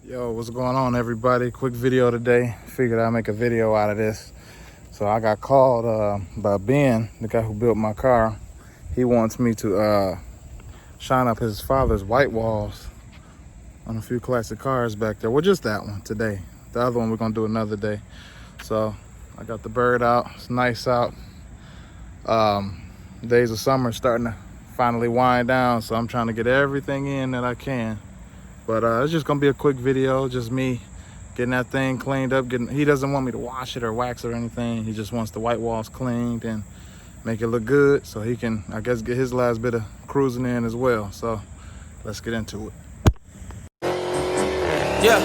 Yo, what's going on, everybody? Quick video today. Figured I'd make a video out of this. So I got called by Ben, the guy who built my car. He wants me to shine up his father's white walls on a few classic cars back there. Well, just that one today. The other one we're gonna do another day. So I got the bird out. It's nice out. Days of summer starting to finally wind down, so I'm trying to get everything in that I can. But it's just gonna be a quick video, just me getting that thing cleaned up. He doesn't want me to wash it or wax it or anything. He just wants the white walls cleaned and make it look good so he can, I guess, get his last bit of cruising in as well. So let's get into it. Yeah,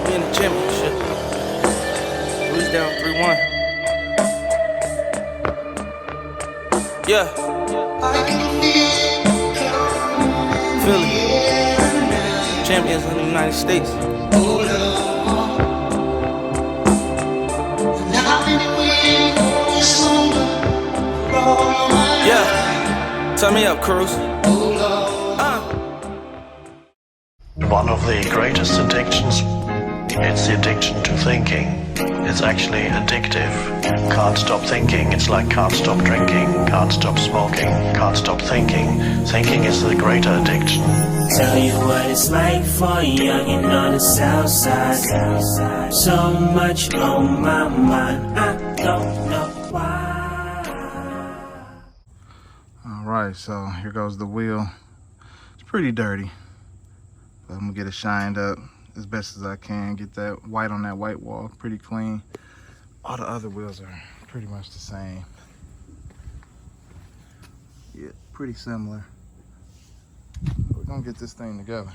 we in the championship. Lose down 3-1. Yeah. Philly. Champions in the United States. Yeah, turn me up, Cruz. One of the greatest addictions, it's the addiction to thinking. It's actually addictive. Can't stop thinking. It's like can't stop drinking, can't stop smoking, can't stop thinking. Thinking is the greater addiction. Tell you what it's like for a youngin' on the south side. So much on my mind, I don't know why. All right, so here goes the wheel. It's pretty dirty, but I'm gonna get it shined up as best as I can. Get that white on that white wall pretty clean. All the other wheels are pretty much the same. Yeah, pretty similar. We're gonna get this thing together.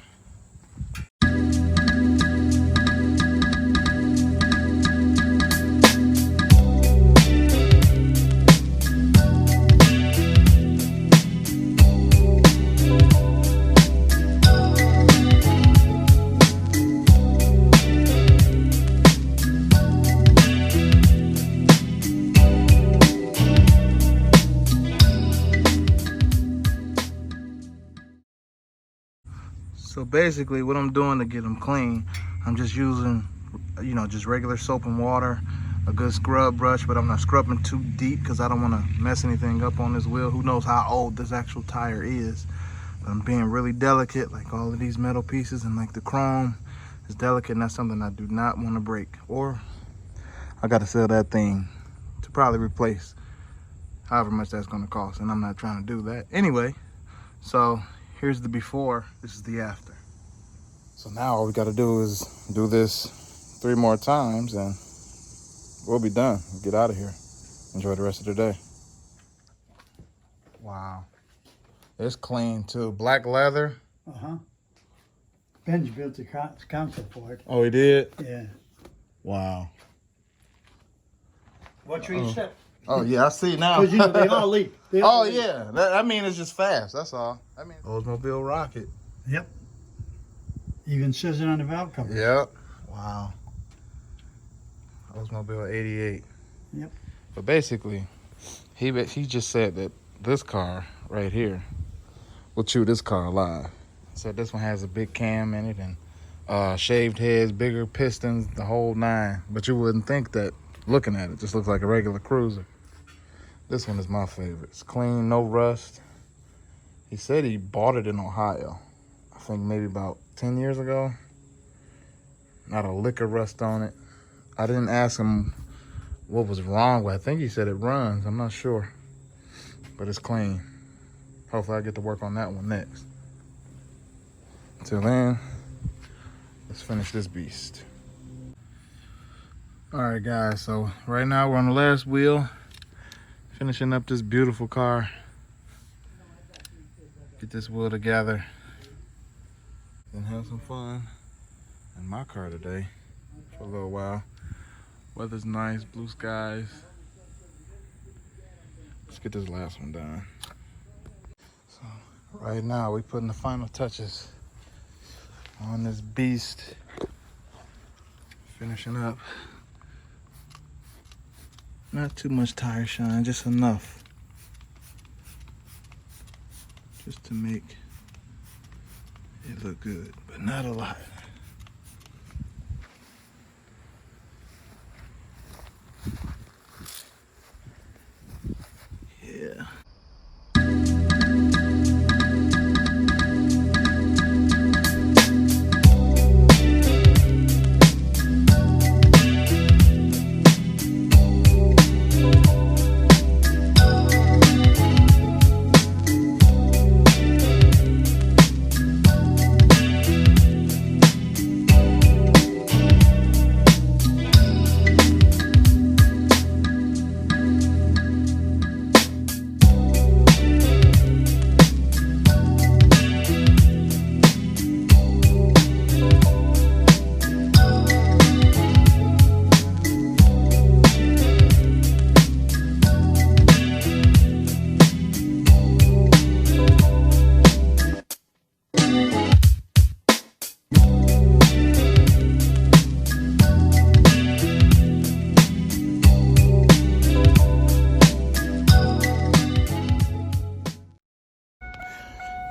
So basically what I'm doing to get them clean, I'm just using, just regular soap and water, a good scrub brush, but I'm not scrubbing too deep because I don't want to mess anything up on this wheel. Who knows how old this actual tire is. But I'm being really delicate, like all of these metal pieces, and like the chrome is delicate, and that's something I do not want to break. Or I got to sell that thing to probably replace however much that's going to cost, and I'm not trying to do that. Anyway, so here's the before, this is the after. So now all we gotta do is do this 3 more times and we'll be done. We'll get out of here. Enjoy the rest of the day. Wow. It's clean too. Black leather. Uh-huh. Ben's built the console for it. Oh, he did? Yeah. Wow. Watch where you step. Oh yeah, I see now. Because, they all leak. They all leak. Yeah. I mean, it's just fast. That's all. I mean, Oldsmobile rocket. Yep. Even says it on the valve cover. Yep. Wow. Oldsmobile 88. Yep. But basically, he just said that this car right here will chew this car alive. So this one has a big cam in it and shaved heads, bigger pistons, the whole 9. But you wouldn't think that looking at it. Just looks like a regular cruiser. This one is my favorite. It's clean, no rust. He said he bought it in Ohio. I think maybe about 10 years ago. Not a lick of rust on it. I didn't ask him what was wrong with it. I think he said it runs. I'm not sure. But it's clean. Hopefully I get to work on that one next. Until then, let's finish this beast. All right, guys. So right now we're on the last wheel. Finishing up this beautiful car. Get this wheel together. Then have some fun in my car today for a little while. Weather's nice, blue skies. Let's get this last one done. So right now we're putting the final touches on this beast. Finishing up. Not too much tire shine, just enough. Just to make it look good, but not a lot.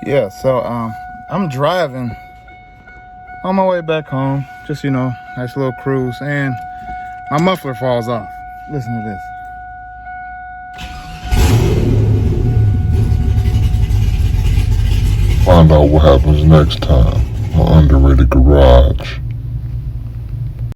Yeah, so I'm driving on my way back home. Just, nice little cruise, and my muffler falls off. Listen to this. Find out what happens next time on Underrated Garage.